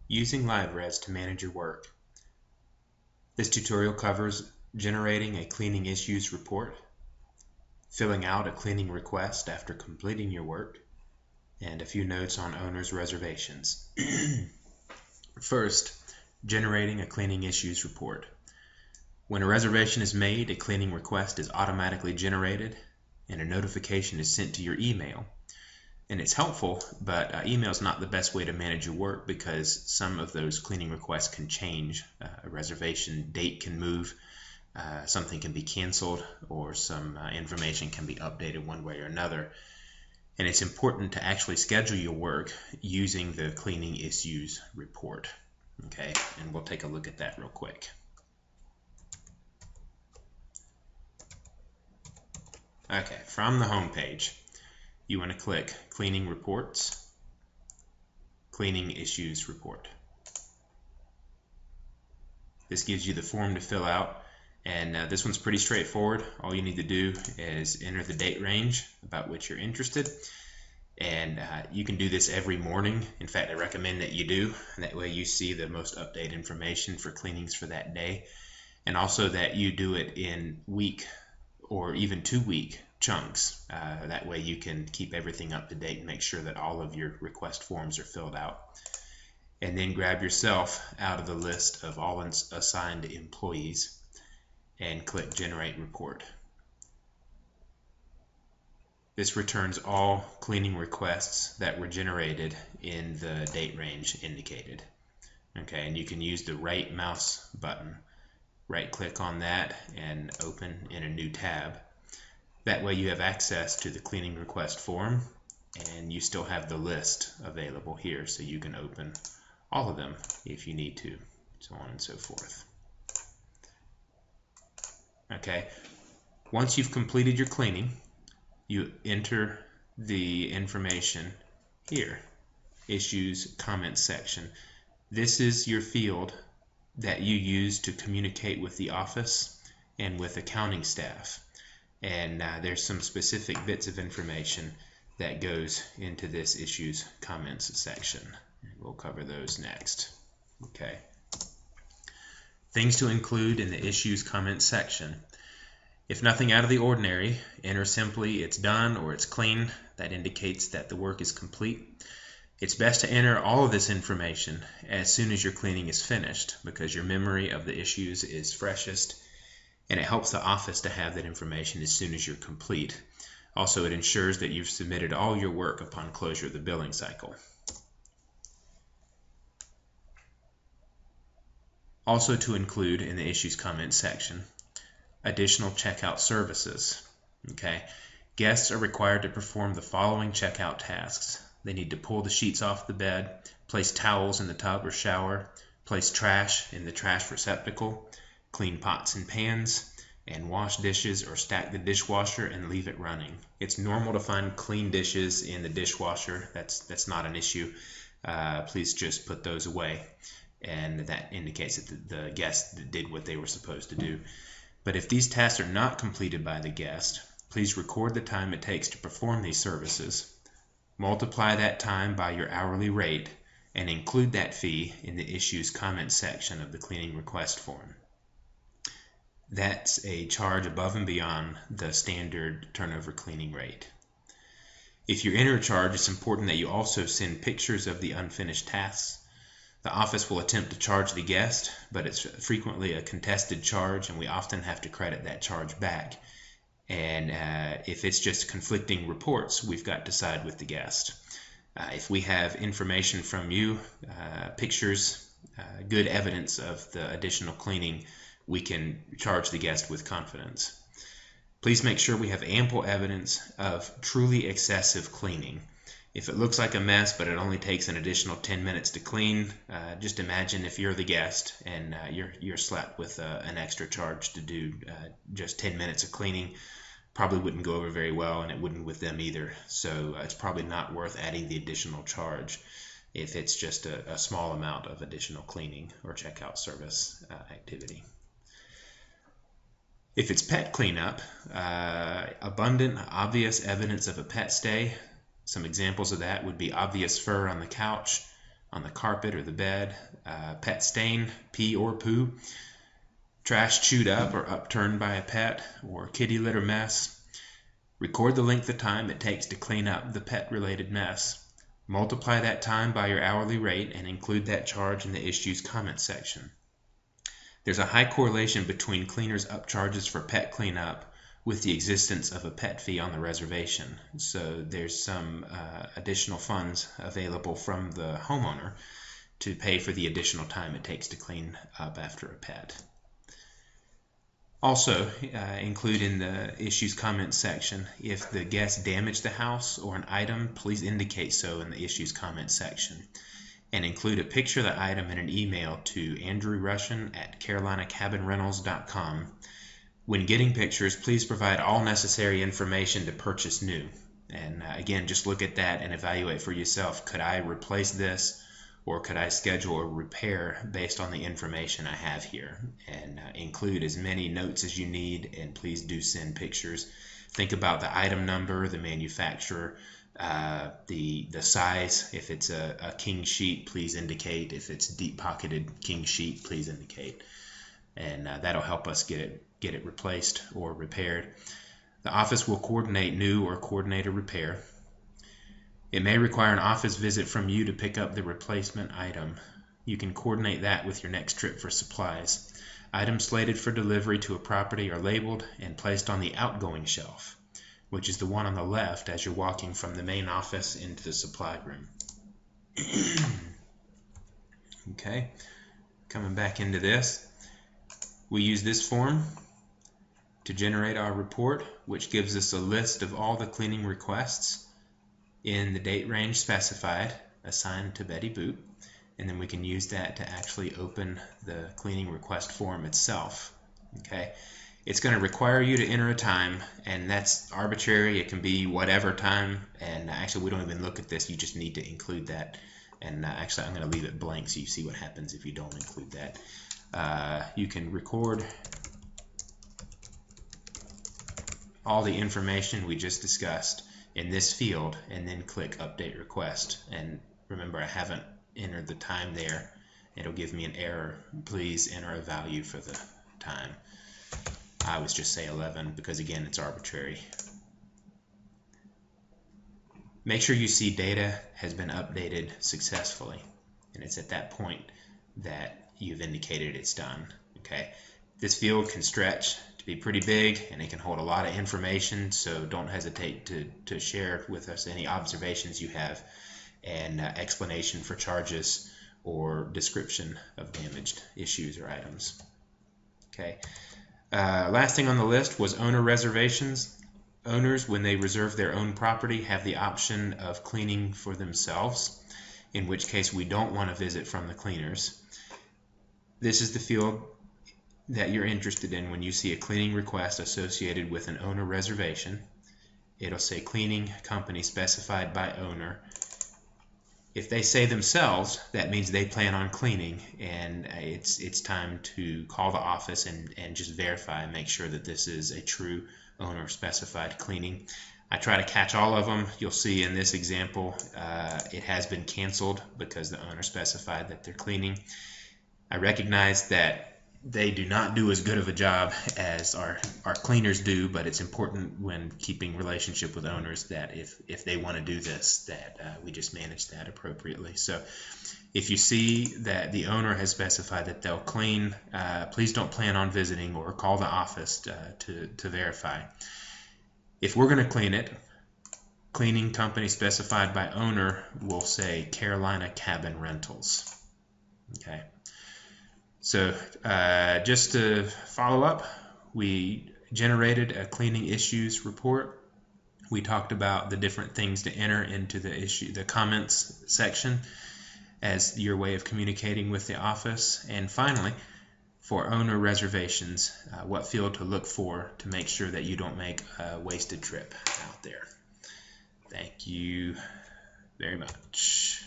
Using Liverez to manage your work. This tutorial covers generating a cleaning issues report, filling out a cleaning request after completing your work, and a few notes on owner's reservations. First, generating a cleaning issues report. When a reservation is made, a cleaning request is automatically generated and a notification is sent to your email. And it's helpful, but email is not the best way to manage your work because some of those cleaning requests can change. A reservation date can move, something can be canceled, or some information can be updated one way or another. And it's important to actually schedule your work using the cleaning issues report. Okay, and we'll take a look at that real quick. Okay, from the home page, you want to click Cleaning Reports, Cleaning Issues Report. This gives you the form to fill out, and this one's pretty straightforward. All you need to do is enter the date range about which you're interested, and you can do this every morning. In fact, I recommend that you do. That way you see the most updated information for cleanings for that day, and also that you do it in week or even 2-week chunks. That way you can keep everything up to date and make sure that all of your request forms are filled out. And then grab yourself out of the list of all assigned employees and click Generate Report. This returns all cleaning requests that were generated in the date range indicated. Okay, and you can use the right mouse button. Right click on that and open in a new tab. That way you have access to the cleaning request form and you still have the list available here, so you can open all of them if you need to, so on and so forth. Okay, once you've completed your cleaning, you enter the information here, Issues Comments section. This is your field that you use to communicate with the office and with accounting staff. And there's some specific bits of information that goes into this Issues Comments section. We'll cover those next. Okay. Things to include in the Issues Comments section. If nothing out of the ordinary, enter simply "it's done" or "it's clean." That indicates that the work is complete. It's best to enter all of this information as soon as your cleaning is finished because your memory of the issues is freshest, and it helps the office to have that information as soon as you're complete. Also, it ensures that you've submitted all your work upon closure of the billing cycle. Also to include in the Issues Comments section, additional checkout services. Okay, guests are required to perform the following checkout tasks. They need to pull the sheets off the bed, place towels in the tub or shower, place trash in the trash receptacle, clean pots and pans, and wash dishes or stack the dishwasher and leave it running. It's normal to find clean dishes in the dishwasher. That's not an issue. Please just put those away, and that indicates that the guest did what they were supposed to do. But if these tasks are not completed by the guest, please record the time it takes to perform these services, multiply that time by your hourly rate, and include that fee in the Issues Comments section of the cleaning request form. That's a charge above and beyond the standard turnover cleaning rate. If you enter a charge, it's important that you also send pictures of the unfinished tasks. The office will attempt to charge the guest, but it's frequently a contested charge, and we often have to credit that charge back. And if it's just conflicting reports, we've got to side with the guest. If we have information from you, pictures, good evidence of the additional cleaning, we can charge the guest with confidence. Please make sure we have ample evidence of truly excessive cleaning. If it looks like a mess but it only takes an additional 10 minutes to clean, just imagine if you're the guest and you're slapped with an extra charge to do just 10 minutes of cleaning. Probably wouldn't go over very well, and it wouldn't with them either. So it's probably not worth adding the additional charge if it's just a small amount of additional cleaning or checkout service activity. If it's pet cleanup, abundant, obvious evidence of a pet stay. Some examples of that would be obvious fur on the couch, on the carpet or the bed, pet stain, pee or poo, trash chewed up or upturned by a pet, or kitty litter mess. Record the length of time it takes to clean up the pet-related mess. Multiply that time by your hourly rate and include that charge in the issue's comments section. There's a high correlation between cleaners' upcharges for pet cleanup with the existence of a pet fee on the reservation. So there's some additional funds available from the homeowner to pay for the additional time it takes to clean up after a pet. Also, include in the issues comments section, if the guest damaged the house or an item, please indicate so in the issues comments section. And include a picture of the item in an email to andrewrussian@carolinacabinrentals.com. When getting pictures, please provide all necessary information to purchase new. And again, just look at that and evaluate for yourself. Could I replace this, or could I schedule a repair based on the information I have here? And include as many notes as you need, and please do send pictures. Think about the item number, the manufacturer, the size. If it's a king sheet, please indicate. If it's deep-pocketed king sheet, please indicate. And that'll help us get it replaced or repaired. The office will coordinate new or coordinate a repair. It may require an office visit from you to pick up the replacement item. You can coordinate that with your next trip for supplies. Items slated for delivery to a property are labeled and placed on the outgoing shelf, which is the one on the left as you're walking from the main office into the supply room. Okay, coming back into this, we use this form to generate our report, which gives us a list of all the cleaning requests in the date range specified, assigned to Betty Boop, and then we can use that to actually open the cleaning request form itself. Okay, it's going to require you to enter a time, and that's arbitrary. It can be whatever time, and actually we don't even look at this. You just need to include that, and actually I'm going to leave it blank so you see what happens if you don't include that. You can record all the information we just discussed in this field and then click update request. And remember, I haven't entered the time there. It'll give me an error. Please enter a value for the time. I always just say 11 because again it's arbitrary. Make sure you see data has been updated successfully, and it's at that point that you've indicated it's done. Okay, this field can stretch to be pretty big, and it can hold a lot of information, so don't hesitate to share with us any observations you have, and explanation for charges or description of damaged issues or items. Okay, last thing on the list was owner reservations. Owners, when they reserve their own property, have the option of cleaning for themselves, in which case we don't want a visit from the cleaners. This is the field that you're interested in when you see a cleaning request associated with an owner reservation. It'll say cleaning company specified by owner. If they say themselves, that means they plan on cleaning, and it's time to call the office and just verify and make sure that this is a true owner specified cleaning. I try to catch all of them. You'll see in this example it has been canceled because the owner specified that they're cleaning. I recognize that they do not do as good of a job as our cleaners do, but it's important when keeping relationship with owners that if they want to do this, that we just manage that appropriately. So if you see that the owner has specified that they'll clean, please don't plan on visiting or call the office to verify. If we're going to clean it, cleaning company specified by owner will say Carolina Cabin Rentals. Okay. So just to follow up, we generated a cleaning issues report. We talked about the different things to enter into the comments section as your way of communicating with the office. And finally, for owner reservations, what field to look for to make sure that you don't make a wasted trip out there. Thank you very much.